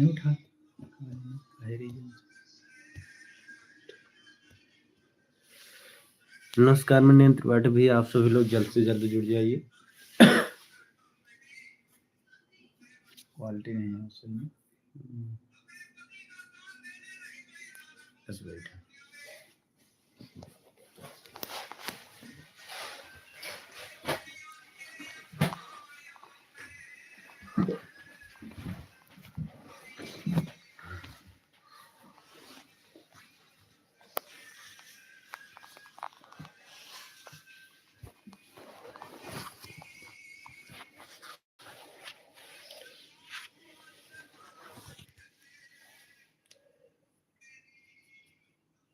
नहीं उठा। नमस्कार, मैं नयन त्रिपाठी भैया, आप सभी लोग जल्द से जल्द जुड़ जाइए। क्वालिटी नहीं है असल में, बस बैठा।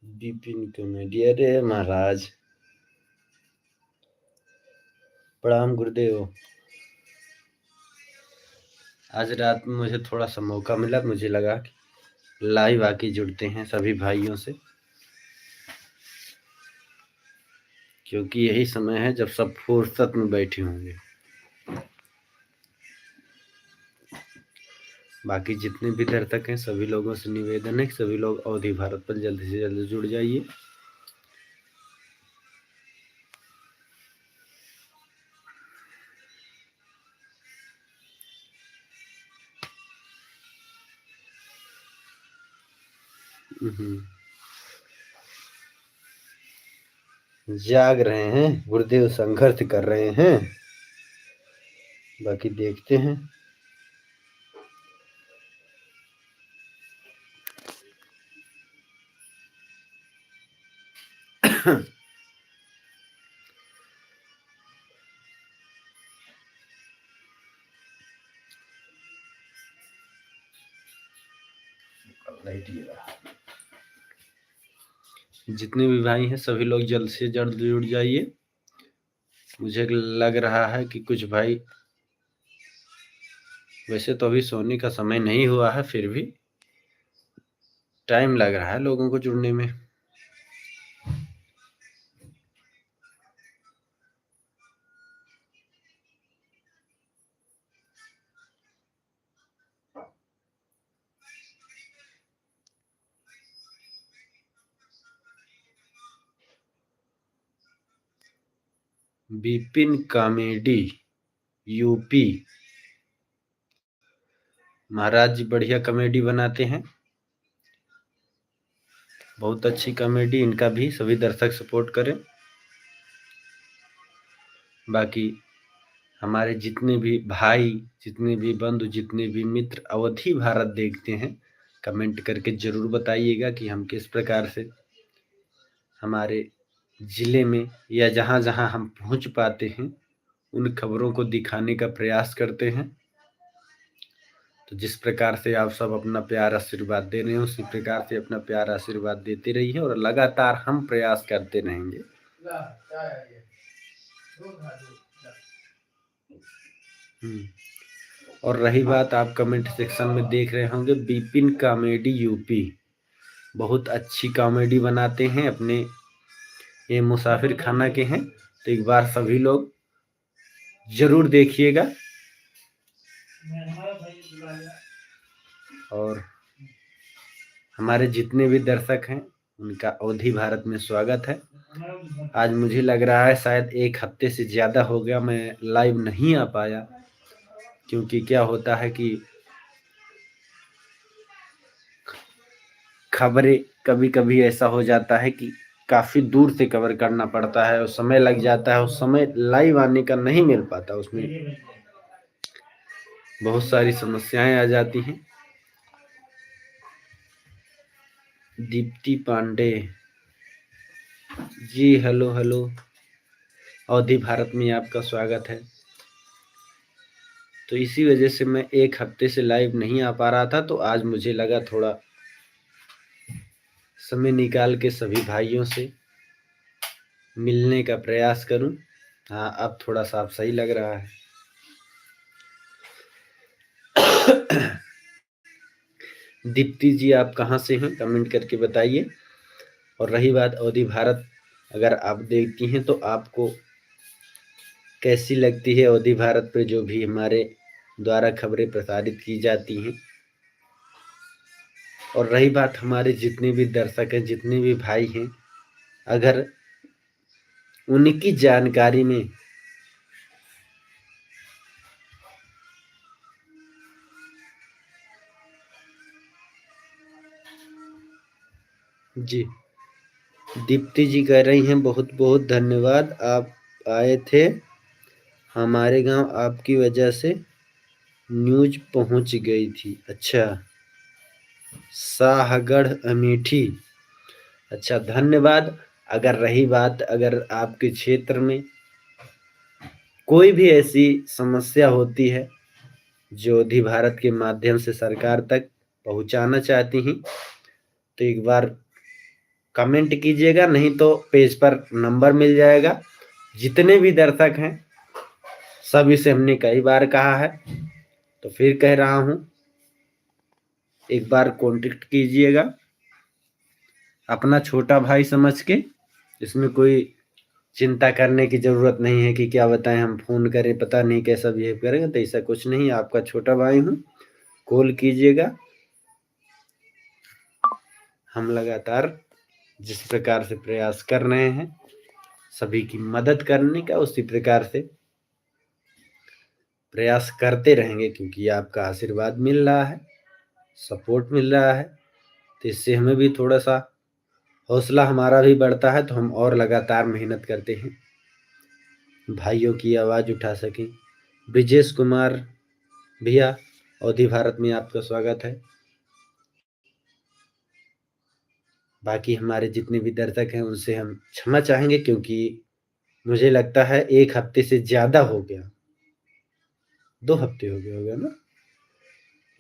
विपिन कॉमेडी, अरे महाराज प्रणाम गुरुदेव। आज रात में मुझे थोड़ा सा मौका मिला, मुझे लगा कि लाइव आके जुड़ते हैं सभी भाइयों से, क्योंकि यही समय है जब सब फुर्सत में बैठे होंगे। बाकी जितने भी दर्शक हैं सभी लोगों से निवेदन है कि सभी लोग अवधि भारत पर जल्द से जल्द जुड़ जाइए। जाग रहे हैं गुरुदेव, संघर्ष कर रहे हैं, बाकी देखते हैं। जितने भी भाई हैं सभी लोग जल्द से जल्द जुड़ जाइए। मुझे लग रहा है कि कुछ भाई, वैसे तो अभी सोने का समय नहीं हुआ है, फिर भी टाइम लग रहा है लोगों को जुड़ने में। विपिन कॉमेडी यूपी, महाराज जी बढ़िया कॉमेडी बनाते हैं, बहुत अच्छी कॉमेडी, इनका भी सभी दर्शक सपोर्ट करें। बाकी हमारे जितने भी भाई, जितने भी बंधु, जितने भी मित्र अवधि भारत देखते हैं, कमेंट करके जरूर बताइएगा कि हम किस प्रकार से हमारे जिले में या जहाँ जहाँ हम पहुँच पाते हैं उन खबरों को दिखाने का प्रयास करते हैं। तो जिस प्रकार से आप सब अपना प्यार आशीर्वाद दे रहे हैं, उसी प्रकार से अपना प्यार आशीर्वाद देते रहिए और लगातार हम प्रयास करते रहेंगे। और रही बात, आप कमेंट सेक्शन में देख रहे होंगे विपिन कॉमेडी यूपी, बहुत अच्छी कॉमेडी बनाते हैं, अपने ये मुसाफिर खाना के हैं, तो एक बार सभी लोग जरूर देखिएगा। और हमारे जितने भी दर्शक हैं उनका अवधि भारत में स्वागत है। आज मुझे लग रहा है शायद एक हफ्ते से ज़्यादा हो गया मैं लाइव नहीं आ पाया, क्योंकि क्या होता है कि खबरें कभी कभी ऐसा हो जाता है कि काफ़ी दूर से कवर करना पड़ता है और समय लग जाता है, उस समय लाइव आने का नहीं मिल पाता, उसमें बहुत सारी समस्याएं आ जाती हैं। दीप्ति पांडे जी, हेलो हेलो, अवधि भारत में आपका स्वागत है। तो इसी वजह से मैं एक हफ्ते से लाइव नहीं आ पा रहा था, तो आज मुझे लगा थोड़ा समय निकाल के सभी भाइयों से मिलने का प्रयास करूं। हाँ, अब थोड़ा सा सही लग रहा है। दीप्ति जी, आप कहाँ से हैं, कमेंट करके बताइए। और रही बात अवधि भारत, अगर आप देखती हैं तो आपको कैसी लगती है अवधि भारत पे जो भी हमारे द्वारा खबरें प्रसारित की जाती हैं। और रही बात हमारे जितने भी दर्शक हैं, जितने भी भाई हैं, अगर उनकी जानकारी में जी दीप्ति जी कह रही हैं बहुत बहुत धन्यवाद, आप आए थे हमारे गांव, आपकी वजह से न्यूज पहुंच गई थी। अच्छा, शाहगढ़ अमेठी, अच्छा धन्यवाद। अगर रही बात, अगर आपके क्षेत्र में कोई भी ऐसी समस्या होती है जो अधि भारत के माध्यम से सरकार तक पहुंचाना चाहती हैं, तो एक बार कमेंट कीजिएगा, नहीं तो पेज पर नंबर मिल जाएगा। जितने भी दर्शक हैं सभी से हमने कई बार कहा है, तो फिर कह रहा हूं, एक बार कांटेक्ट कीजिएगा अपना छोटा भाई समझ के। इसमें कोई चिंता करने की जरूरत नहीं है कि क्या बताएं, हम फोन करें पता नहीं कैसा बिहेव करेंगे, तो ऐसा कुछ नहीं, आपका छोटा भाई हूं, कॉल कीजिएगा। हम लगातार जिस प्रकार से प्रयास कर रहे हैं सभी की मदद करने का, उसी प्रकार से प्रयास करते रहेंगे, क्योंकि आपका आशीर्वाद मिल रहा है, सपोर्ट मिल रहा है, तो इससे हमें भी थोड़ा सा हौसला हमारा भी बढ़ता है, तो हम और लगातार मेहनत करते हैं, भाइयों की आवाज़ उठा सकें। ब्रिजेश कुमार भैया, अवधि भारत में आपका स्वागत है। बाकी हमारे जितने भी दर्शक हैं उनसे हम क्षमा चाहेंगे, क्योंकि मुझे लगता है 1 हफ्ते से ज़्यादा हो गया, 2 हफ्ते हो गए होगा ना,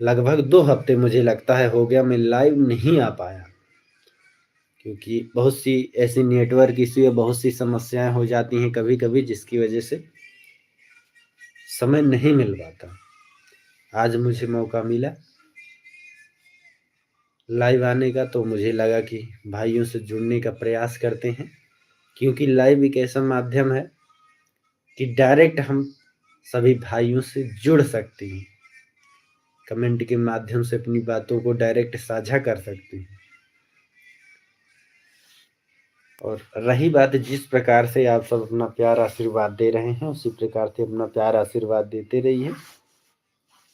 लगभग 2 हफ्ते मुझे लगता है हो गया, मैं लाइव नहीं आ पाया, क्योंकि बहुत सी ऐसी नेटवर्क इश्यू या बहुत सी समस्याएं हो जाती हैं कभी कभी, जिसकी वजह से समय नहीं मिल पाता। आज मुझे मौका मिला लाइव आने का, तो मुझे लगा कि भाइयों से जुड़ने का प्रयास करते हैं, क्योंकि लाइव एक ऐसा माध्यम है कि डायरेक्ट हम सभी भाइयों से जुड़ सकते हैं, कमेंट के माध्यम से अपनी बातों को डायरेक्ट साझा कर सकते हैं। और रही बात, जिस प्रकार से आप सब अपना प्यार आशीर्वाद दे रहे हैं, उसी प्रकार से अपना प्यार आशीर्वाद देते रहिए,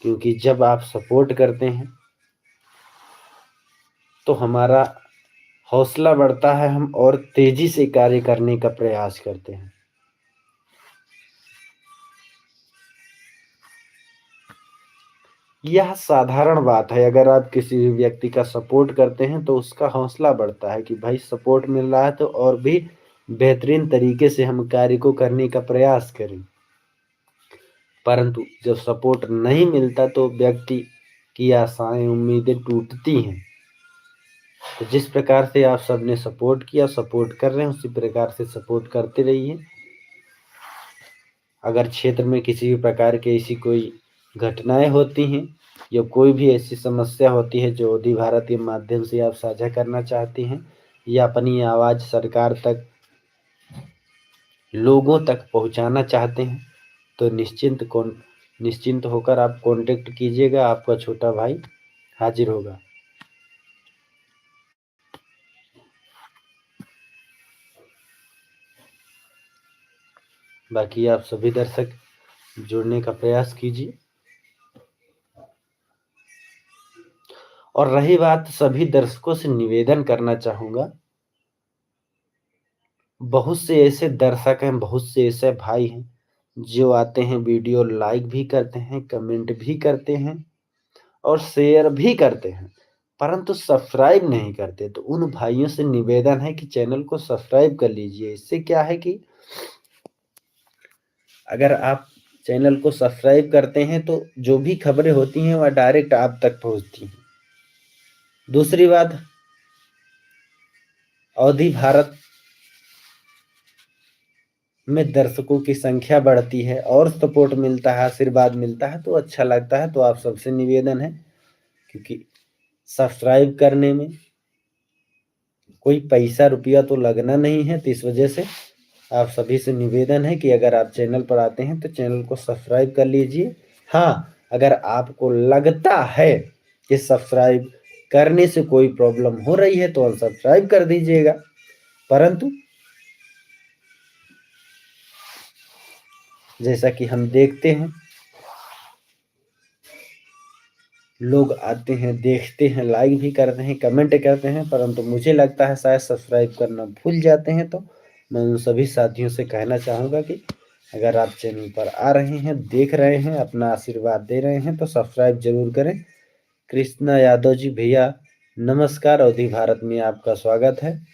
क्योंकि जब आप सपोर्ट करते हैं तो हमारा हौसला बढ़ता है, हम और तेजी से कार्य करने का प्रयास करते हैं। यह साधारण बात है, अगर आप किसी भी व्यक्ति का सपोर्ट करते हैं तो उसका हौसला बढ़ता है कि भाई सपोर्ट मिल रहा है तो और भी बेहतरीन तरीके से हम कार्य को करने का प्रयास करें। परंतु जब सपोर्ट नहीं मिलता तो व्यक्ति की आशाएं उम्मीदें टूटती हैं। तो जिस प्रकार से आप सबने सपोर्ट किया, सपोर्ट कर रहे हैं, उसी प्रकार से सपोर्ट करते रहिए। अगर क्षेत्र में किसी भी प्रकार की ऐसी कोई घटनाएं होती हैं या कोई भी ऐसी समस्या होती है जो अवधि भारत के माध्यम से आप साझा करना चाहती हैं या अपनी आवाज़ सरकार तक, लोगों तक पहुंचाना चाहते हैं, तो निश्चिंत होकर आप कांटेक्ट कीजिएगा, आपका छोटा भाई हाजिर होगा। बाकी आप सभी दर्शक जुड़ने का प्रयास कीजिए। और रही बात, सभी दर्शकों से निवेदन करना चाहूँगा, बहुत से ऐसे दर्शक हैं, बहुत से ऐसे भाई हैं जो आते हैं, वीडियो लाइक भी करते हैं, कमेंट भी करते हैं और शेयर भी करते हैं, परंतु सब्सक्राइब नहीं करते। तो उन भाइयों से निवेदन है कि चैनल को सब्सक्राइब कर लीजिए। इससे क्या है कि अगर आप चैनल को सब्सक्राइब करते हैं तो जो भी खबरें होती हैं वह डायरेक्ट आप तक पहुंचती हैं। दूसरी बात, अवधि भारत में दर्शकों की संख्या बढ़ती है और सपोर्ट मिलता है, आशीर्वाद मिलता है, तो अच्छा लगता है। तो आप सबसे निवेदन है, क्योंकि सब्सक्राइब करने में कोई पैसा रुपया तो लगना नहीं है, तो इस वजह से आप सभी से निवेदन है कि अगर आप चैनल पर आते हैं तो चैनल को सब्सक्राइब कर लीजिए। हाँ, अगर आपको लगता है कि सब्सक्राइब करने से कोई प्रॉब्लम हो रही है तो अनसब्सक्राइब कर दीजिएगा, परंतु जैसा कि हम देखते हैं लोग आते हैं, देखते हैं, लाइक भी करते हैं, कमेंट करते हैं, परंतु मुझे लगता है शायद सब्सक्राइब करना भूल जाते हैं। तो मैं उन सभी साथियों से कहना चाहूँगा कि अगर आप चैनल पर आ रहे हैं, देख रहे हैं, अपना आशीर्वाद दे रहे हैं तो सब्सक्राइब जरूर करें। कृष्णा यादव जी भैया नमस्कार, अवधि भारत में आपका स्वागत है।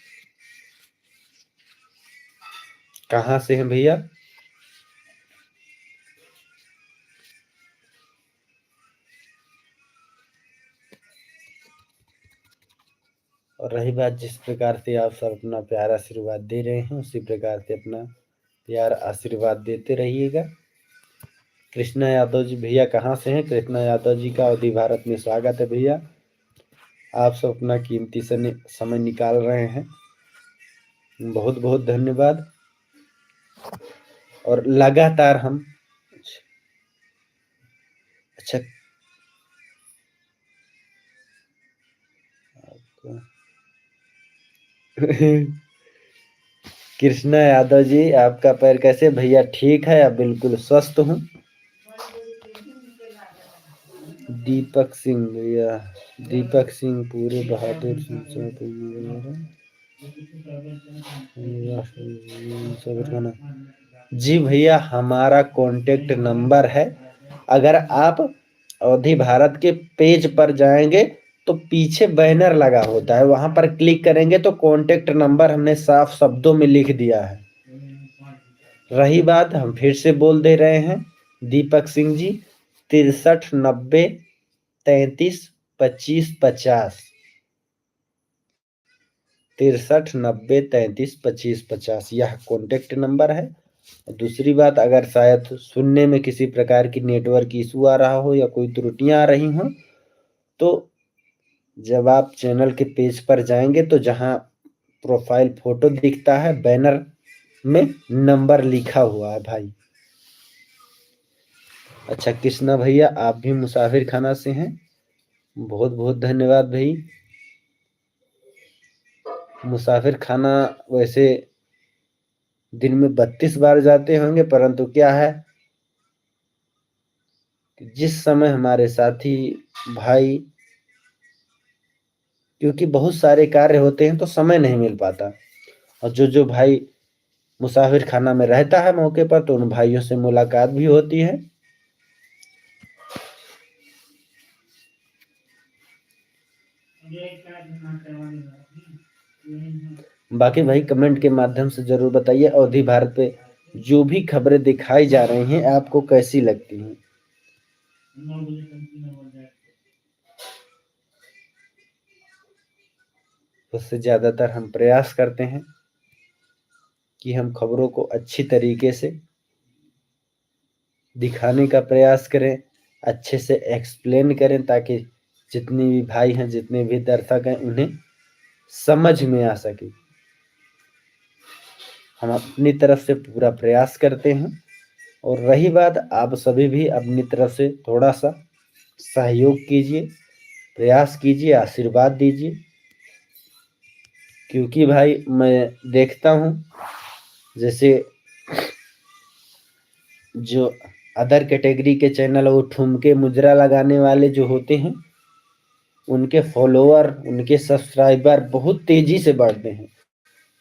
कहाँ से हैं भैया? और रही बात जिस प्रकार से आप सब अपना प्यार आशीर्वाद दे रहे हैं, उसी प्रकार से अपना प्यार आशीर्वाद देते रहिएगा। कृष्णा यादव जी भैया कहाँ से हैं? कृष्णा यादव जी का अवधि भारत में स्वागत है भैया। आप सब अपना कीमती समय निकाल रहे हैं, बहुत बहुत धन्यवाद। और लगातार हम अच्छा कृष्णा यादव जी आपका पैर कैसे? भैया ठीक है, अब बिल्कुल स्वस्थ हूँ। दीपक सिंह भैया, दीपक सिंह पूरे बहादुर जी भैया, हमारा कांटेक्ट नंबर है। अगर आप अवधि भारत के पेज पर जाएंगे तो पीछे बैनर लगा होता है, वहां पर क्लिक करेंगे तो कांटेक्ट नंबर हमने साफ शब्दों में लिख दिया है। रही बात, हम फिर से बोल दे रहे हैं, दीपक सिंह जी 6390332550 6390332550 यह कॉन्टेक्ट नंबर है। दूसरी बात, अगर शायद सुनने में किसी प्रकार की नेटवर्क इशू आ रहा हो या कोई त्रुटियां आ रही हों, तो जब आप चैनल के पेज पर जाएंगे तो जहां प्रोफाइल फोटो दिखता है, बैनर में नंबर लिखा हुआ है भाई। अच्छा कृष्णा भैया, आप भी मुसाफिर खाना से हैं, बहुत बहुत धन्यवाद भाई। मुसाफिर खाना वैसे दिन में 32 बार जाते होंगे, परंतु क्या है जिस समय हमारे साथी भाई, क्योंकि बहुत सारे कार्य होते हैं तो समय नहीं मिल पाता, और जो जो भाई मुसाफिर खाना में रहता है मौके पर तो उन भाइयों से मुलाकात भी होती है। बाकी भाई कमेंट के माध्यम से जरूर बताइए अवधि भारत पे जो भी खबरें दिखाई जा रही हैं आपको कैसी लगती हैं। उससे ज्यादातर हम प्रयास करते हैं कि हम खबरों को अच्छी तरीके से दिखाने का प्रयास करें, अच्छे से एक्सप्लेन करें, ताकि जितने भी भाई हैं, जितने भी दर्शक हैं, उन्हें समझ में आ सके। हम अपनी तरफ से पूरा प्रयास करते हैं, और रही बात, आप सभी भी अपनी तरफ से थोड़ा सा सहयोग कीजिए, प्रयास कीजिए, आशीर्वाद दीजिए, क्योंकि भाई मैं देखता हूँ जैसे जो अदर कैटेगरी के चैनल, वो ठुमके मुजरा लगाने वाले जो होते हैं, उनके फॉलोअर, उनके सब्सक्राइबर बहुत तेजी से बढ़ते हैं,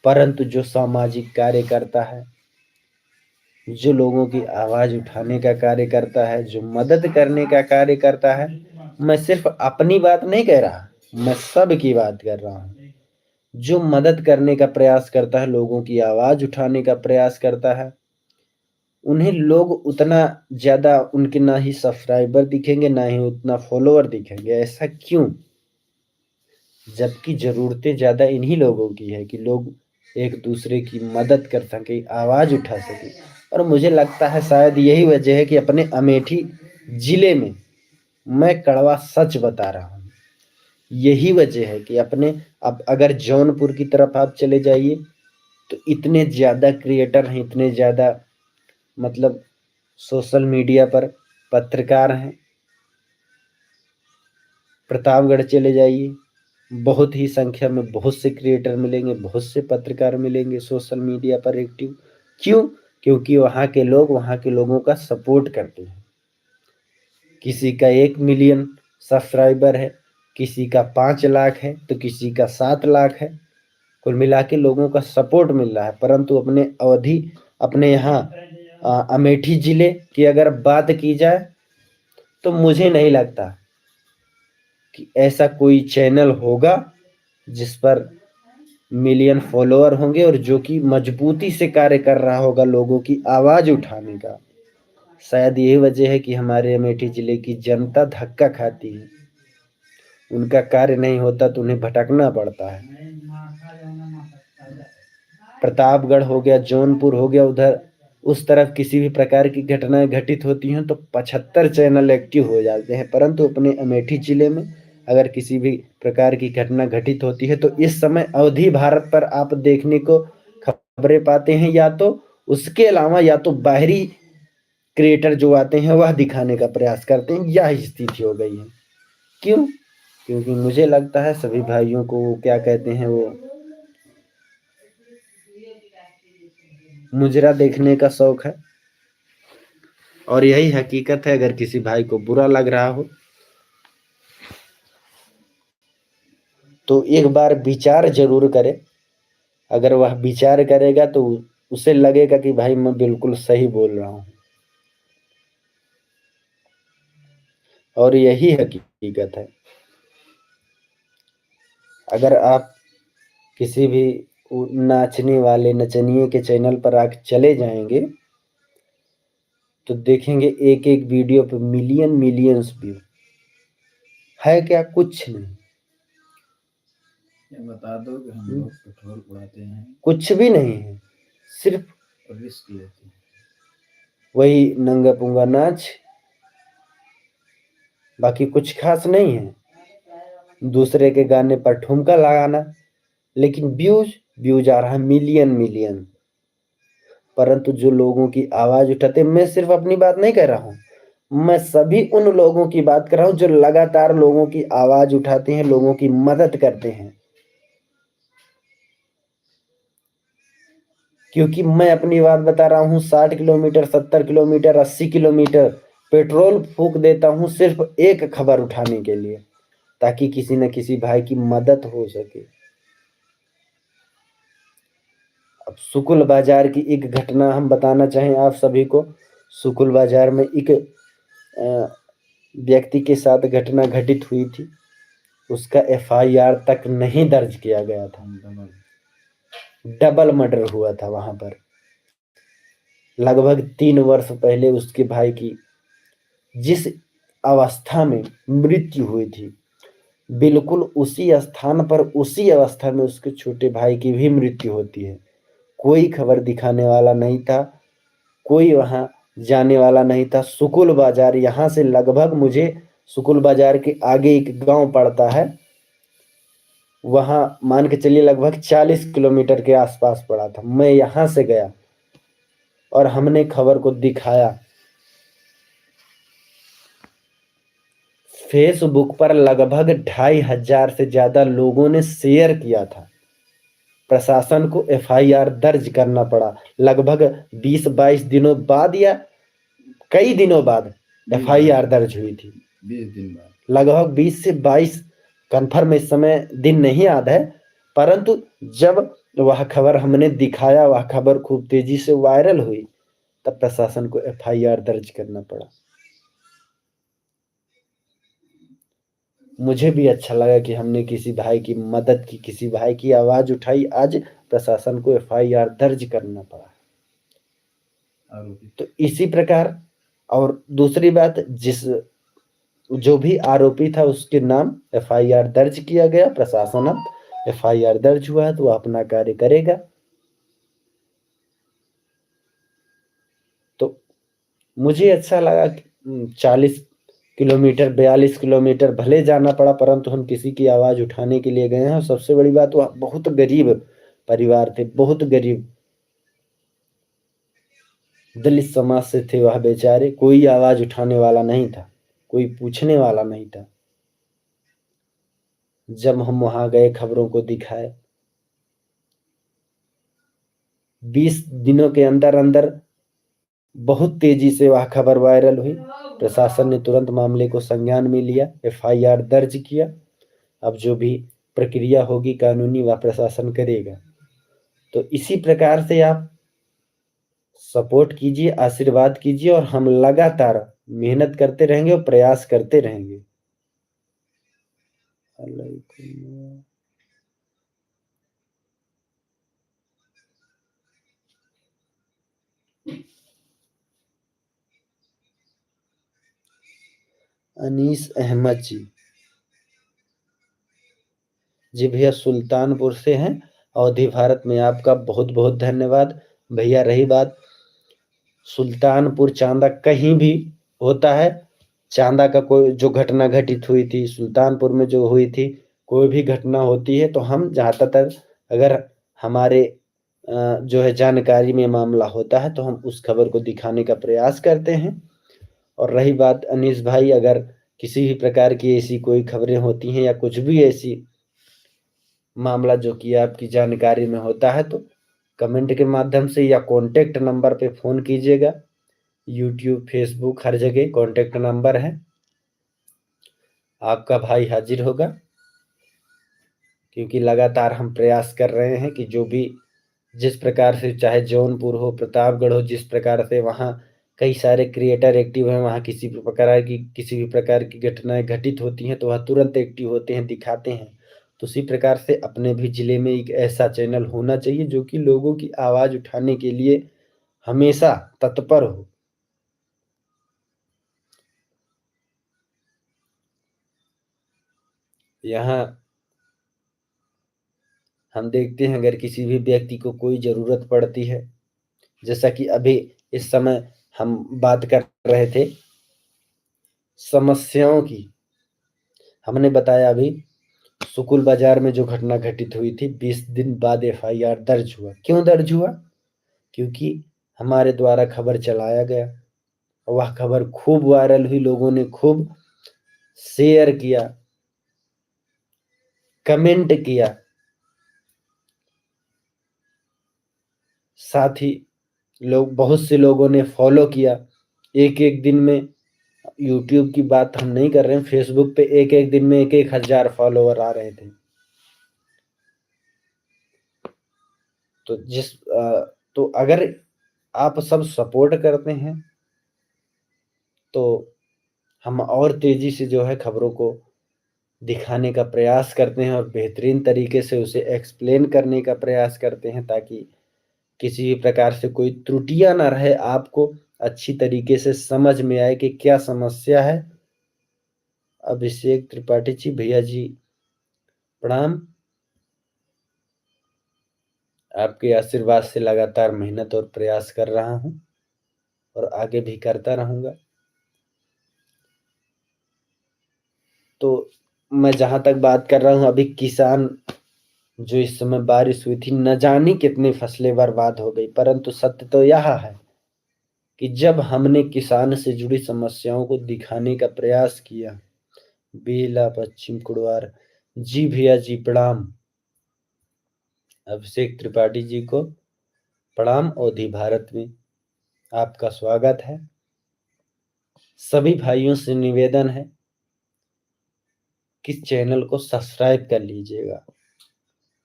परंतु जो सामाजिक कार्य करता है, जो लोगों की आवाज उठाने का कार्य करता है, जो मदद करने का कार्य करता है, मैं सिर्फ अपनी बात नहीं कह रहा, मैं सब की बात कर रहा हूँ। जो मदद करने का प्रयास करता है, लोगों की आवाज उठाने का प्रयास करता है, उन्हें लोग उतना ज्यादा, उनके ना ही सब्सक्राइबर दिखेंगे, ना ही उतना फॉलोअर दिखेंगे। ऐसा क्यों? जबकि जरूरतें ज्यादा इन्हीं लोगों की है कि लोग एक दूसरे की मदद कर सके, आवाज उठा सके। और मुझे लगता है शायद यही वजह है कि अपने अमेठी जिले में, मैं कड़वा सच बता रहा हूँ, यही वजह है कि अपने, अब अगर जौनपुर की तरफ आप चले जाइए तो इतने ज्यादा क्रिएटर हैं, इतने ज्यादा मतलब सोशल मीडिया पर पत्रकार हैं। प्रतापगढ़ चले जाइए, बहुत ही संख्या में बहुत से क्रिएटर मिलेंगे, बहुत से पत्रकार मिलेंगे सोशल मीडिया पर एक्टिव। क्यों? क्योंकि वहाँ के लोग वहाँ के लोगों का सपोर्ट करते हैं। किसी का 1 मिलियन सब्सक्राइबर है, किसी का 5 लाख है, तो किसी का 7 लाख है। कुल मिला के लोगों का सपोर्ट मिल रहा है। परंतु अपने यहाँ अमेठी जिले की अगर बात की जाए तो मुझे नहीं लगता कि ऐसा कोई चैनल होगा जिस पर मिलियन फॉलोअर होंगे और जो कि मजबूती से कार्य कर रहा होगा लोगों की आवाज उठाने का। शायद यही वजह है कि हमारे अमेठी जिले की जनता धक्का खाती है। उनका कार्य नहीं होता तो उन्हें भटकना पड़ता है। प्रतापगढ़ हो गया, जौनपुर हो गया, उधर उस तरफ किसी भी प्रकार की घटनाएं घटित होती हैं तो 75 चैनल एक्टिव हो जाते हैं। परंतु अपने अमेठी जिले में अगर किसी भी प्रकार की घटना घटित होती है तो इस समय अवधि भारत पर आप देखने को खबरें पाते हैं, या तो उसके अलावा या तो बाहरी क्रिएटर जो आते हैं वह दिखाने का प्रयास करते हैं। यह स्थिति हो गई है। क्यों? क्योंकि मुझे लगता है सभी भाइयों को क्या कहते हैं, वो मुजरा देखने का शौक है। और यही हकीकत है। अगर किसी भाई को बुरा लग रहा हो तो एक बार विचार जरूर करे। अगर वह विचार करेगा तो उसे लगेगा कि भाई मैं बिल्कुल सही बोल रहा हूं। और यही हकीकत है। अगर आप किसी भी नाचने वाले नचनिए के चैनल पर आके चले जाएंगे तो देखेंगे एक एक वीडियो पे मिलियंस व्यू है। क्या? कुछ नहीं। ये बता दो कि हम लोग पेट्रोल उड़ाते हैं, कुछ भी नहीं है। सिर्फ रिस्क लेते हैं। वही नंगा पुंगा नाच, बाकी कुछ खास नहीं है। दूसरे के गाने पर ठुमका लगाना, लेकिन व्यूज आ रहा है मिलियन। परंतु जो लोगों की आवाज उठाते, मैं सिर्फ अपनी बात नहीं कर रहा हूं, मैं सभी उन लोगों की बात कर रहा हूं जो लगातार लोगों की आवाज उठाते हैं, लोगों की मदद करते हैं। क्योंकि मैं अपनी बात बता रहा हूं, 60 किलोमीटर, 70 किलोमीटर, 80 किलोमीटर पेट्रोल फूंक देता हूं सिर्फ एक खबर उठाने के लिए, ताकि किसी न किसी भाई की मदद हो सके। अब सुकुल बाजार की एक घटना हम बताना चाहें आप सभी को। सुकुल बाजार में एक व्यक्ति के साथ घटना घटित हुई थी। उसका FIR तक नहीं दर्ज किया गया था। डबल मर्डर हुआ था वहां पर। लगभग 3 वर्ष पहले उसके भाई की जिस अवस्था में मृत्यु हुई थी, बिल्कुल उसी स्थान पर उसी अवस्था में उसके छोटे भाई की भी मृत्यु होती है। कोई खबर दिखाने वाला नहीं था, कोई वहां जाने वाला नहीं था। सुकुल बाजार, यहाँ से लगभग मुझे सुकुल बाजार के आगे एक गांव पड़ता है, वहां मान के चलिए लगभग 40 किलोमीटर के आसपास पड़ा था। मैं यहां से गया और हमने खबर को दिखाया। फेसबुक पर लगभग 2500 से ज्यादा लोगों ने शेयर किया था। प्रशासन को FIR दर्ज करना पड़ा। लगभग 20-22 दिनों बाद या कई दिनों बाद FIR दर्ज हुई थी। 20 दिन बाद, लगभग 20 से 22, कन्फर्म इस समय दिन नहीं याद है। परंतु जब वह खबर हमने दिखाया, वह खबर खूब तेजी से वायरल हुई, तब प्रशासन को FIR दर्ज करना पड़ा। मुझे भी अच्छा लगा कि हमने किसी भाई की मदद की, किसी भाई की आवाज उठाई। आज प्रशासन को FIR दर्ज करना पड़ा। तो इसी प्रकार, और दूसरी बात, जो भी आरोपी था उसके नाम FIR दर्ज किया गया। प्रशासन अब FIR दर्ज हुआ है तो वह अपना कार्य करेगा। तो मुझे अच्छा लगा कि 40 किलोमीटर, 42 किलोमीटर भले जाना पड़ा, परंतु हम किसी की आवाज उठाने के लिए गए हैं। और सबसे बड़ी बात, वह बहुत गरीब परिवार थे, बहुत गरीब दलित समाज से थे वह बेचारे। कोई आवाज उठाने वाला नहीं था, कोई पूछने वाला नहीं था। जब हम वहां गए, खबरों को दिखाए, 20 दिनों के अंदर अंदर बहुत तेजी से वह खबर वायरल हुई। प्रशासन ने तुरंत मामले को संज्ञान में लिया, FIR दर्ज किया। अब जो भी प्रक्रिया होगी कानूनी, वह प्रशासन करेगा। तो इसी प्रकार से आप सपोर्ट कीजिए, आशीर्वाद कीजिए, और हम लगातार मेहनत करते रहेंगे और प्रयास करते रहेंगे। अनीस अहमद जी भैया सुल्तानपुर से हैं, अवधि भारत में। आपका बहुत बहुत धन्यवाद भैया। रही बात सुल्तानपुर चांदा, कहीं भी होता है चांदा का कोई जो घटना घटित हुई थी, सुल्तानपुर में जो हुई थी, कोई भी घटना होती है तो हम जहाँ तक अगर हमारे जो है जानकारी में मामला होता है तो हम उस खबर को दिखाने का प्रयास करते हैं। और रही बात अनीस भाई, अगर किसी भी प्रकार की ऐसी कोई खबरें होती हैं या कुछ भी ऐसी मामला जो कि आपकी जानकारी में होता है तो कमेंट के माध्यम से या कॉन्टेक्ट नंबर पे फोन कीजिएगा। यूट्यूब, फेसबुक, हर जगह कॉन्टेक्ट नंबर है। आपका भाई हाजिर होगा, क्योंकि लगातार हम प्रयास कर रहे हैं कि जो भी जिस प्रकार से, चाहे जौनपुर हो, प्रतापगढ़ हो, जिस प्रकार से वहाँ कई सारे क्रिएटर एक्टिव हैं, वहाँ किसी भी प्रकार की घटनाएं घटित होती हैं तो वह तुरंत एक्टिव होते हैं, दिखाते हैं। तो उसी प्रकार से अपने भी जिले में एक ऐसा चैनल होना चाहिए जो कि लोगों की आवाज उठाने के लिए हमेशा तत्पर हो। यहाँ हम देखते हैं अगर किसी भी व्यक्ति को कोई जरूरत पड़ती है, जैसा कि अभी इस समय हम बात कर रहे थे समस्याओं की, हमने बताया अभी सुकुल बाजार में जो घटना घटित हुई थी, 20 दिन बाद FIR दर्ज हुआ। क्यों दर्ज हुआ? क्योंकि हमारे द्वारा खबर चलाया गया, वह खबर खूब वायरल हुई, लोगों ने खूब शेयर किया, कमेंट किया, साथ ही बहुत से लोगों ने फॉलो किया। एक एक दिन में, यूट्यूब की बात हम नहीं कर रहे हैं, फेसबुक पे एक एक दिन में 1,000 फॉलोवर आ रहे थे। तो अगर आप सब सपोर्ट करते हैं तो हम और तेजी से जो है खबरों को दिखाने का प्रयास करते हैं और बेहतरीन तरीके से उसे एक्सप्लेन करने का प्रयास करते हैं, ताकि किसी भी प्रकार से कोई त्रुटियां ना रहे, आपको अच्छी तरीके से समझ में आए कि क्या समस्या है। अभिषेक त्रिपाठी जी, भैया जी प्रणाम। आपके आशीर्वाद से लगातार मेहनत और प्रयास कर रहा हूं और आगे भी करता रहूंगा। तो मैं जहां तक बात कर रहा हूं, अभी किसान जो इस समय बारिश हुई थी, न जाने कितनी फसलें बर्बाद हो गई, परंतु सत्य तो यह है कि जब हमने किसान से जुड़ी समस्याओं को दिखाने का प्रयास किया, बेला पश्चिम कुड़वार जी भैया जी प्रणाम। अभिषेक त्रिपाठी जी को प्रणाम। अवधि भारत में आपका स्वागत है। सभी भाइयों से निवेदन है कि चैनल को सब्सक्राइब कर लीजिएगा,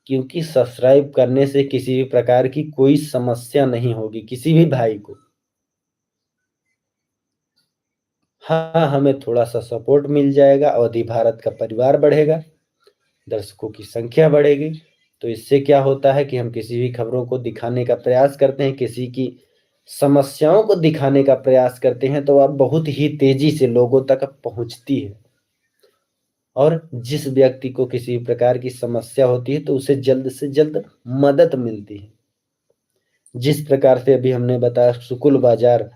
क्योंकि सब्सक्राइब करने से किसी भी प्रकार की कोई समस्या नहीं होगी किसी भी भाई को। हाँ, हमें थोड़ा सा सपोर्ट मिल जाएगा, अवधि भारत का परिवार बढ़ेगा, दर्शकों की संख्या बढ़ेगी। तो इससे क्या होता है कि हम किसी भी खबरों को दिखाने का प्रयास करते हैं, किसी की समस्याओं को दिखाने का प्रयास करते हैं, तो वह बहुत ही तेजी से लोगों तक पहुंचती है। और जिस व्यक्ति को किसी प्रकार की समस्या होती है तो उसे जल्द से जल्द मदद मिलती है। जिस प्रकार से अभी हमने बताया सुकुल बाजार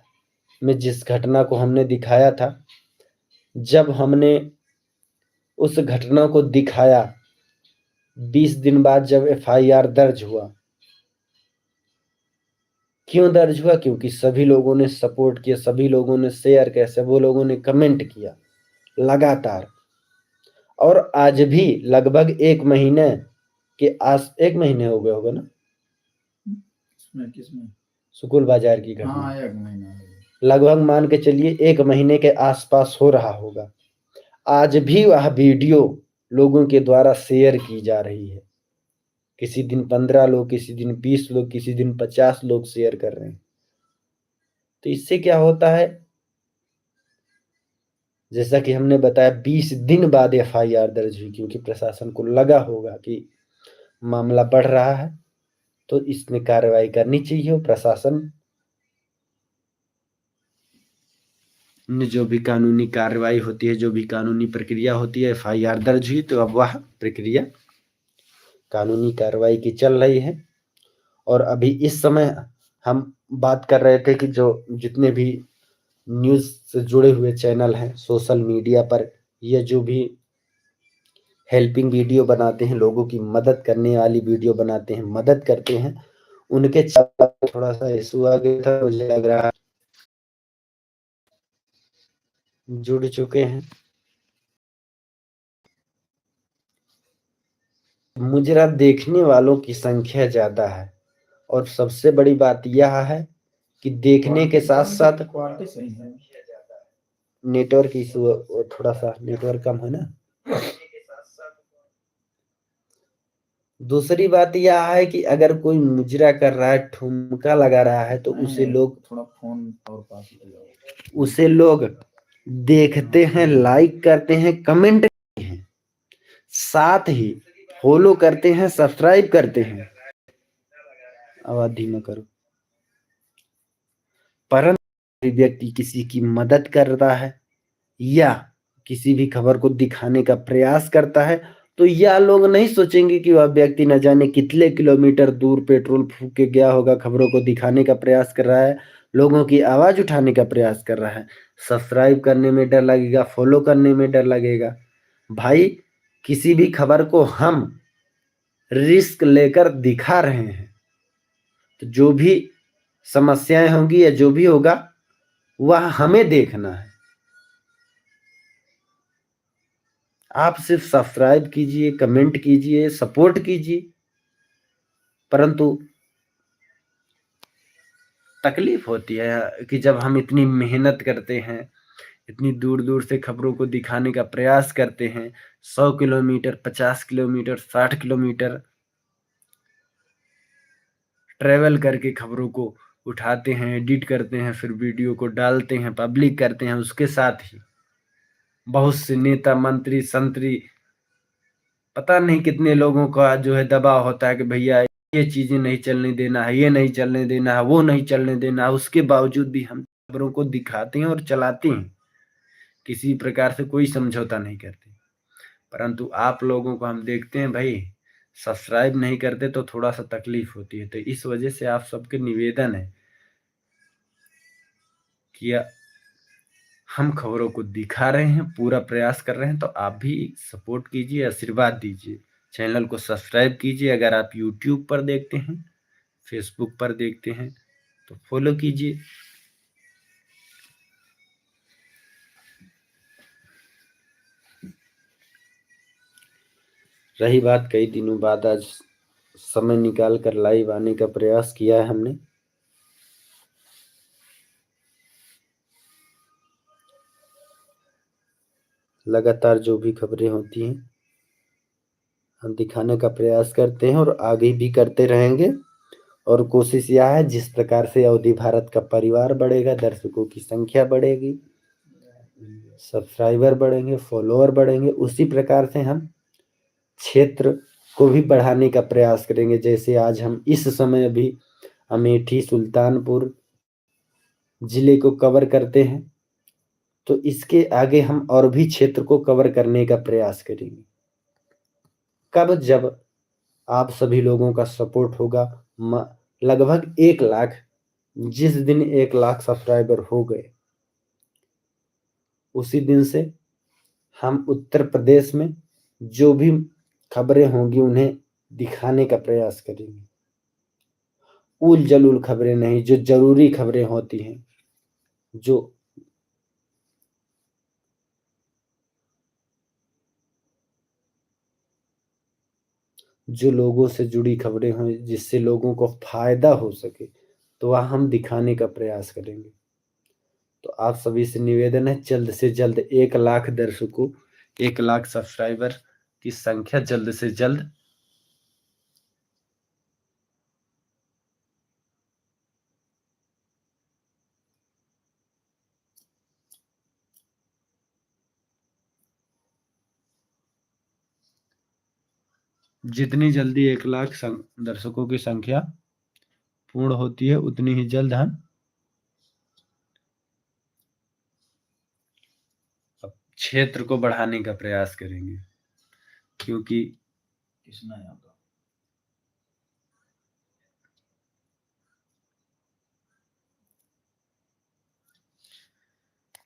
में जिस घटना को हमने दिखाया था, जब हमने उस घटना को दिखाया 20 दिन बाद जब FIR दर्ज हुआ, क्यों दर्ज हुआ? क्योंकि सभी लोगों ने सपोर्ट किया, सभी लोगों ने शेयर किया, सभी लोगों ने कमेंट किया लगातार। और आज भी लगभग 1 महीने के 1 महीने हो गए होगा ना किसमें सुकुल बाजार की घटना। हाँ 1 महीना हो गया। लगभग मान के चलिए 1 महीने के आसपास हो रहा होगा। आज भी वह वीडियो लोगों के द्वारा शेयर की जा रही है। किसी दिन 15 लोग, किसी दिन 20 लोग, किसी दिन 50 लोग शेयर कर रहे हैं। तो इससे क्या होता है, जैसा कि हमने बताया 20 दिन बाद FIR दर्ज हुई, क्योंकि प्रशासन को लगा होगा कि मामला बढ़ रहा है तो इसमें कार्रवाई करनी चाहिए। और प्रशासन ने जो भी कानूनी कार्रवाई होती है, जो भी कानूनी प्रक्रिया होती है, FIR दर्ज हुई तो अब वह प्रक्रिया कानूनी कार्रवाई की चल रही है। और अभी इस समय हम बात कर रहे थे कि जो जितने भी न्यूज़ से जुड़े हुए चैनल हैं सोशल मीडिया पर, ये जो भी हेल्पिंग वीडियो बनाते हैं, लोगों की मदद करने वाली वीडियो बनाते हैं, मदद करते हैं, उनके थोड़ा सा इशू आ गया था, मुझे लग रहा है जुड़ चुके हैं। मुजरा देखने वालों की संख्या ज्यादा है और सबसे बड़ी बात यह है कि देखने के साथ साथ क्वालिटी सही है। नेटवर्क इशू, थोड़ा सा नेटवर्क कम है ना। दूसरी बात यह है कि अगर कोई मुजरा कर रहा है, ठुमका लगा रहा है, तो उसे लोग थोड़ा फोन और पास ले जाओ, उसे लोग देखते हैं, लाइक करते हैं, कमेंट करते हैं, साथ ही फॉलो करते हैं, सब्सक्राइब करते हैं। आवाज धीमा करो। परंतु व्यक्ति किसी की मदद कर रहा है या किसी भी खबर को दिखाने का प्रयास करता है तो यह लोग नहीं सोचेंगे कि वह व्यक्ति न जाने कितने किलोमीटर दूर पेट्रोल फूंक के गया होगा, खबरों को दिखाने का प्रयास कर रहा है, लोगों की आवाज उठाने का प्रयास कर रहा है। सब्सक्राइब करने में डर लगेगा, फॉलो करने में डर लगेगा। भाई किसी भी खबर को हम रिस्क लेकर दिखा रहे हैं तो जो भी समस्याएं होंगी या जो भी होगा वह हमें देखना है। आप सिर्फ सब्सक्राइब कीजिए, कमेंट कीजिए, सपोर्ट कीजिए, परंतु तकलीफ होती है कि जब हम इतनी मेहनत करते हैं, इतनी दूर दूर से खबरों को दिखाने का प्रयास करते हैं, 100 किलोमीटर, 50 किलोमीटर, 60 किलोमीटर ट्रेवल करके खबरों को उठाते हैं, एडिट करते हैं, फिर वीडियो को डालते हैं, पब्लिक करते हैं। उसके साथ ही बहुत से नेता, मंत्री, संतरी, पता नहीं कितने लोगों का जो है दबाव होता है कि भैया ये चीजें नहीं चलने देना है, ये नहीं चलने देना है, वो नहीं चलने देना है। उसके बावजूद भी हम खबरों को दिखाते हैं और चलाते हैं, किसी प्रकार से कोई समझौता नहीं करते। परंतु आप लोगों को हम देखते हैं भाई सब्सक्राइब नहीं करते तो थोड़ा सा तकलीफ होती है। तो इस वजह से आप सबके निवेदन है कि हम खबरों को दिखा रहे हैं, पूरा प्रयास कर रहे हैं, तो आप भी सपोर्ट कीजिए, आशीर्वाद दीजिए, चैनल को सब्सक्राइब कीजिए। अगर आप यूट्यूब पर देखते हैं, फेसबुक पर देखते हैं तो फॉलो कीजिए। रही बात कई दिनों बाद आज समय निकाल कर लाइव आने का प्रयास किया है हमने। लगातार जो भी खबरें होती हैं हम दिखाने का प्रयास करते हैं और आगे भी करते रहेंगे। और कोशिश यह है जिस प्रकार से अवधि भारत का परिवार बढ़ेगा, दर्शकों की संख्या बढ़ेगी, सब्सक्राइबर बढ़ेंगे, फॉलोअर बढ़ेंगे, उसी प्रकार से हम क्षेत्र को भी बढ़ाने का प्रयास करेंगे। जैसे आज हम इस समय भी अमेठी, सुल्तानपुर जिले को कवर करते हैं तो इसके आगे हम और भी क्षेत्र को कवर करने का प्रयास करेंगे। कब? जब आप सभी लोगों का सपोर्ट होगा। लगभग 1 लाख, जिस दिन 1 लाख सब्सक्राइबर हो गए उसी दिन से हम उत्तर प्रदेश में जो भी खबरें होंगी उन्हें दिखाने का प्रयास करेंगे। उल जलूल खबरें नहीं, जो जरूरी खबरें होती हैं, जो जो लोगों से जुड़ी खबरें हों, जिससे लोगों को फायदा हो सके, तो वह हम दिखाने का प्रयास करेंगे। तो आप सभी से निवेदन है, जल्द से जल्द 1 लाख दर्शकों, 1 लाख सब्सक्राइबर की संख्या जल्द से जल्द जितनी जल्दी 1 लाख दर्शकों की संख्या पूर्ण होती है, उतनी ही जल्द हम क्षेत्र को बढ़ाने का प्रयास करेंगे, क्योंकि कृष्णा यादव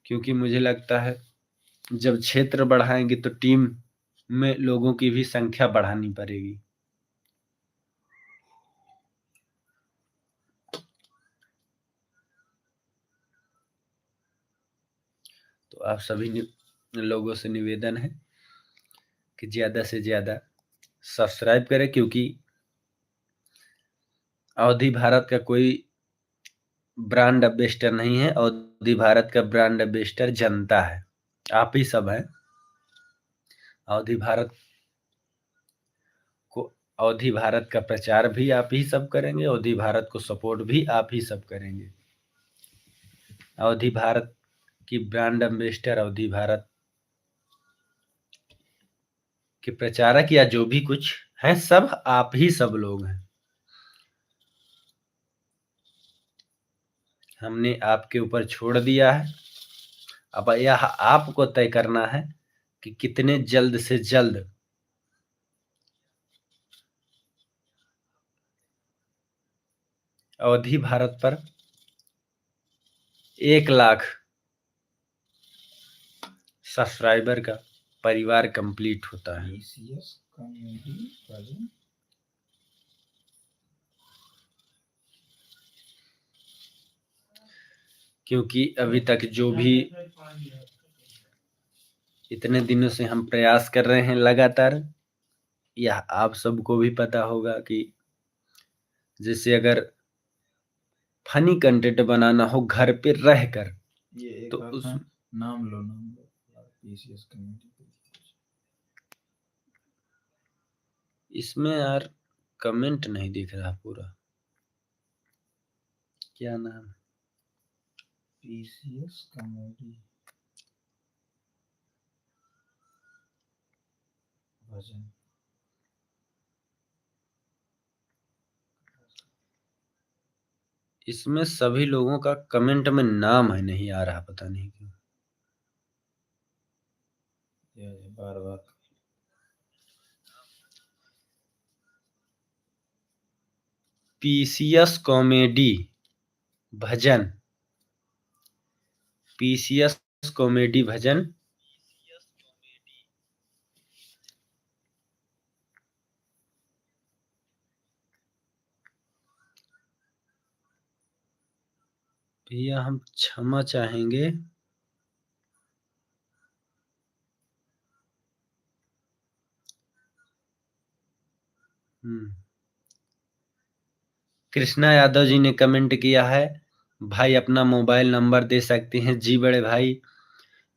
क्योंकि मुझे लगता है जब क्षेत्र बढ़ाएंगे तो टीम में लोगों की भी संख्या बढ़ानी पड़ेगी। तो आप सभी लोगों से निवेदन है कि ज्यादा से ज्यादा सब्सक्राइब करें, क्योंकि अवधि भारत का कोई ब्रांड एम्बेसडर नहीं है। अवधि भारत का ब्रांड एम्बेसडर जनता है, आप ही सब हैं। अवधि भारत को, अवधि भारत का प्रचार भी आप ही सब करेंगे, अवधि भारत को सपोर्ट भी आप ही सब करेंगे। अवधि भारत की ब्रांड एम्बेसडर, अवधि भारत के प्रचारक या जो भी कुछ हैं, सब आप ही सब लोग हैं। हमने आपके ऊपर छोड़ दिया है, अब यह आपको तय करना है कि कितने जल्द से जल्द अवधि भारत पर 1 लाख सब्सक्राइबर का परिवार कंप्लीट होता है। PCS कॉमेडी भजन क्योंकि अभी तक जो भी इतने दिनों से हम प्रयास कर रहे हैं लगातार, यह आप सबको भी पता होगा कि जैसे अगर फनी कंटेंट बनाना हो घर पे रहकर, ये एक तो बात उस है, नाम लो यार, PCS कॉमेडी। इसमें यार कमेंट नहीं दिख रहा पूरा, क्या नाम? PCS कॉमेडी भजन। इसमें सभी लोगों का कमेंट में नाम है नहीं आ रहा, पता नहीं क्यों। ये बार बार पीसीएस कॉमेडी भजन, पीसीएस कॉमेडी भजन। भैया हम क्षमा चाहेंगे, कृष्णा यादव जी ने कमेंट किया है, भाई अपना मोबाइल नंबर दे सकते हैं? जी बड़े भाई,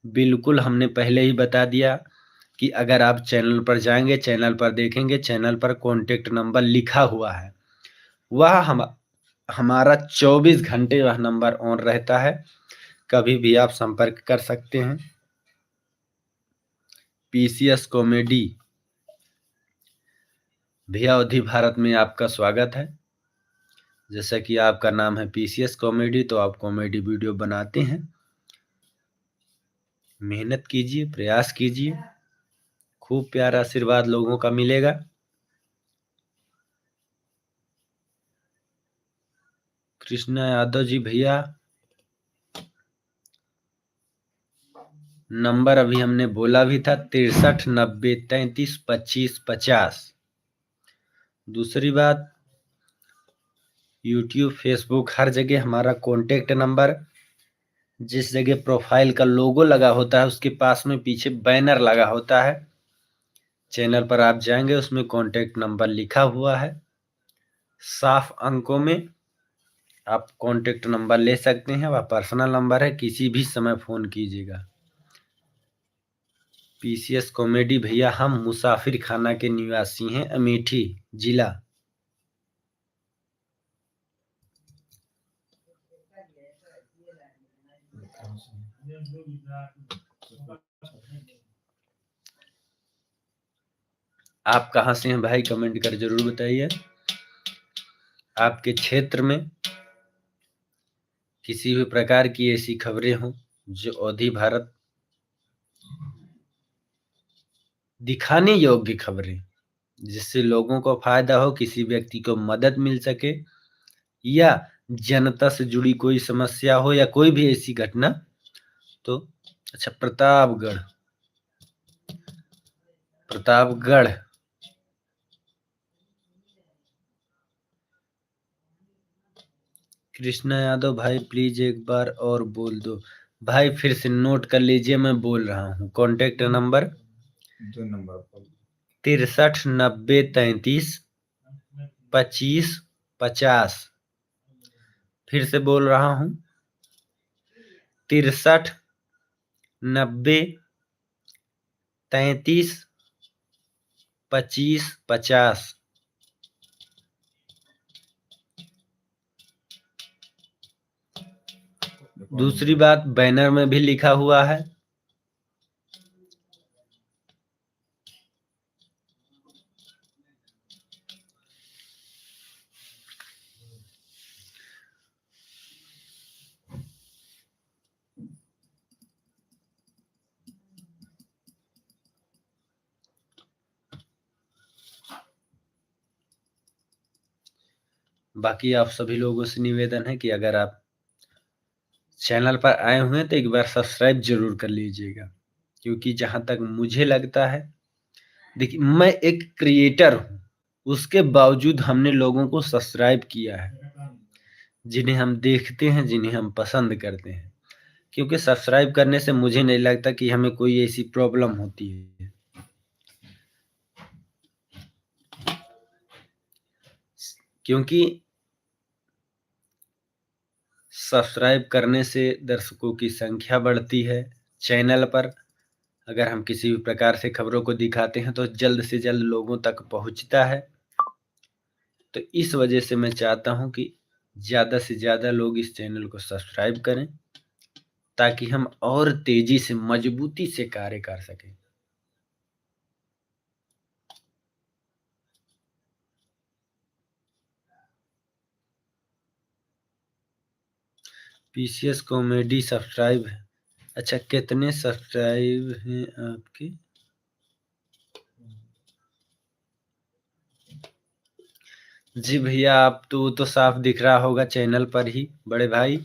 बिल्कुल, हमने पहले ही बता दिया कि अगर आप चैनल पर जाएंगे, चैनल पर देखेंगे, चैनल पर कॉन्टेक्ट नंबर लिखा हुआ है, वह हमारा 24 घंटे वह नंबर ऑन रहता है, कभी भी आप संपर्क कर सकते हैं। पीसीएस कॉमेडी भैया, अवधि भारत में आपका स्वागत है। जैसा कि आपका नाम है पीसीएस कॉमेडी, तो आप कॉमेडी वीडियो बनाते हैं, मेहनत कीजिए, प्रयास कीजिए, खूब प्यारा आशीर्वाद लोगों का मिलेगा। कृष्णा यादव जी भैया, नंबर अभी हमने बोला भी था 6390332550। दूसरी बात, यूट्यूब, फेसबुक, हर जगह हमारा कॉन्टेक्ट नंबर, जिस जगह प्रोफाइल का लोगो लगा होता है उसके पास में पीछे बैनर लगा होता है, चैनल पर आप जाएंगे, उसमें कॉन्टैक्ट नंबर लिखा हुआ है साफ अंकों में। आप कॉन्टैक्ट नंबर ले सकते हैं, वह पर्सनल नंबर है, किसी भी समय फ़ोन कीजिएगा। पीसीएस कॉमेडी भैया, हम मुसाफिर खाना के निवासी हैं, अमेठी जिला। आप कहाँ से हैं भाई, कमेंट कर जरूर बताइए। आपके क्षेत्र में किसी भी प्रकार की ऐसी खबरें हों जो अवधि भारत दिखाने योग्य खबरें, जिससे लोगों को फायदा हो, किसी व्यक्ति को मदद मिल सके, या जनता से जुड़ी कोई समस्या हो, या कोई भी ऐसी घटना, तो अच्छा प्रतापगढ़ कृष्णा यादव भाई, प्लीज एक बार और बोल दो भाई, फिर से नोट कर लीजिए, मैं बोल रहा हूँ। कॉन्टैक्ट नंबर 2 नंबर पर 63 90 33 25 50। फिर से बोल रहा हूँ, 63 90 33 25 50। दूसरी बात, बैनर में भी लिखा हुआ है। बाकी आप सभी लोगों से निवेदन है कि अगर आप चैनल पर आए हुए हैं तो एक बार सब्सक्राइब जरूर कर लीजिएगा, क्योंकि जहां तक मुझे लगता है, देखिए मैं एक क्रिएटर हूं, उसके बावजूद हमने लोगों को सब्सक्राइब किया है, जिन्हें हम देखते हैं, जिन्हें हम पसंद करते हैं। क्योंकि सब्सक्राइब करने से मुझे नहीं लगता कि हमें कोई ऐसी प्रॉब्लम होती है। क्योंकि सब्सक्राइब करने से दर्शकों की संख्या बढ़ती है चैनल पर। अगर हम किसी भी प्रकार से खबरों को दिखाते हैं तो जल्द से जल्द लोगों तक पहुंचता है। तो इस वजह से मैं चाहता हूं कि ज़्यादा से ज़्यादा लोग इस चैनल को सब्सक्राइब करें, ताकि हम और तेजी से, मजबूती से कार्य कर सकें। पीसीएस कॉमेडी सब्सक्राइब है। अच्छा, कितने सब्सक्राइब हैं आपके? जी भैया, आप तो साफ दिख रहा होगा चैनल पर ही बड़े भाई।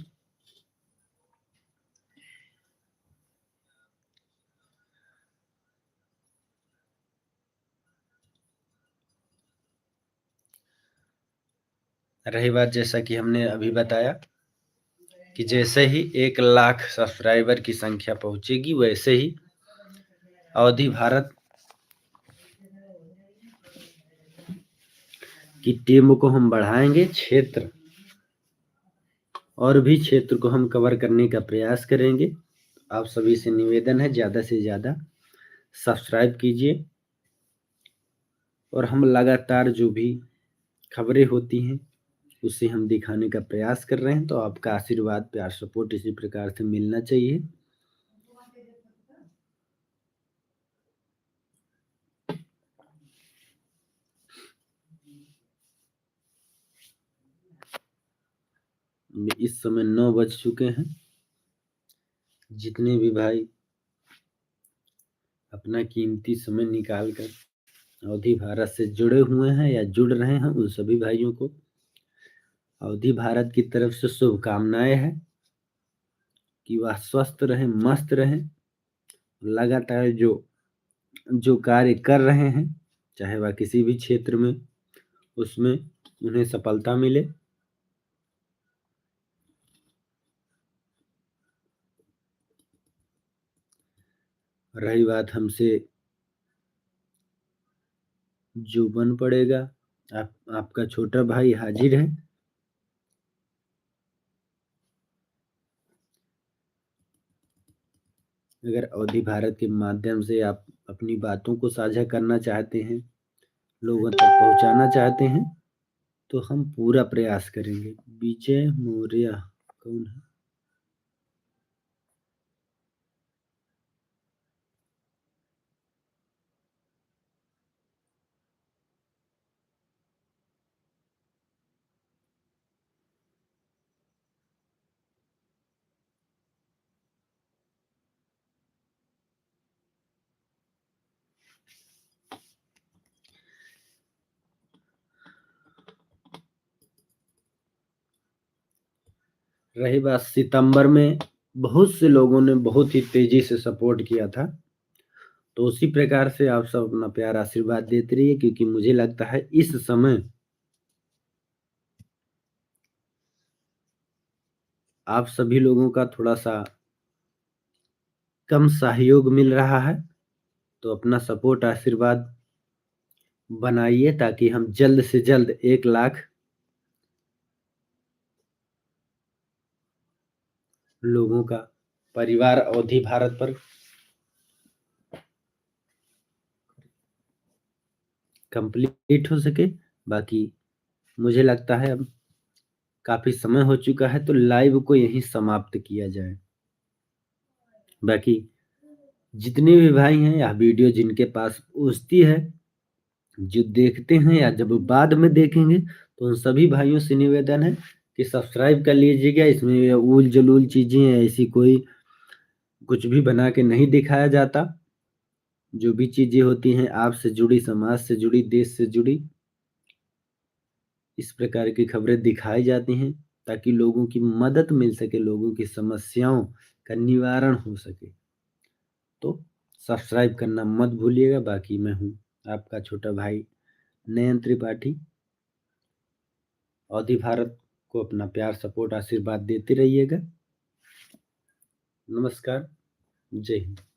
रही बात, जैसा कि हमने अभी बताया, कि जैसे ही 1 लाख सब्सक्राइबर की संख्या पहुंचेगी, वैसे ही अवधि भारत की टीम को हम बढ़ाएंगे। क्षेत्र और भी क्षेत्र को हम कवर करने का प्रयास करेंगे। आप सभी से निवेदन है, ज़्यादा से ज़्यादा सब्सक्राइब कीजिए, और हम लगातार जो भी खबरें होती हैं उसे हम दिखाने का प्रयास कर रहे हैं। तो आपका आशीर्वाद, प्यार, सपोर्ट इसी प्रकार से मिलना चाहिए। इस समय 9 बज चुके हैं। जितने भी भाई अपना कीमती समय निकाल कर अवधि भारत से जुड़े हुए हैं या जुड़ रहे हैं, उन सभी भाइयों को अवधि भारत की तरफ से शुभकामनाएं हैं कि वह स्वस्थ रहें, मस्त रहें। लगातार जो जो कार्य कर रहे हैं, चाहे वह किसी भी क्षेत्र में, उसमें उन्हें सफलता मिले। रही बात हमसे जो बन पड़ेगा। आपका छोटा भाई हाजिर है। अगर अवधि भारत के माध्यम से आप अपनी बातों को साझा करना चाहते हैं, लोगों तक पहुंचाना चाहते हैं, तो हम पूरा प्रयास करेंगे। विजय मौर्य कौन है? रही बात सितंबर में, बहुत से लोगों ने बहुत ही तेजी से सपोर्ट किया था। तो उसी प्रकार से आप सब अपना प्यार आशीर्वाद देते रहिए, क्योंकि मुझे लगता है इस समय आप सभी लोगों का थोड़ा सा कम सहयोग मिल रहा है। तो अपना सपोर्ट आशीर्वाद बनाइए, ताकि हम जल्द से जल्द 1 लाख लोगों का परिवार अवधि भारत पर कंप्लीट हो सके। बाकी मुझे लगता है अब काफी समय हो चुका है, तो लाइव को यहीं समाप्त किया जाए। बाकी जितने भी भाई हैं या वीडियो जिनके पास पहुंचती है, जो देखते हैं या जब बाद में देखेंगे, तो उन सभी भाइयों से निवेदन है कि सब्सक्राइब कर लीजिएगा। इसमें ऊल जलूल चीजें ऐसी कोई कुछ भी बना के नहीं दिखाया जाता। जो भी चीजें होती हैं आपसे जुड़ी, समाज से जुड़ी, देश से जुड़ी, इस प्रकार की खबरें दिखाई जाती हैं, ताकि लोगों की मदद मिल सके, लोगों की समस्याओं का निवारण हो सके। तो सब्सक्राइब करना मत भूलिएगा। बाकी मैं हूँ आपका छोटा भाई नयन त्रिपाठी। अवधि भारत को अपना प्यार, सपोर्ट, आशीर्वाद देते रहिएगा। नमस्कार। जय हिंद।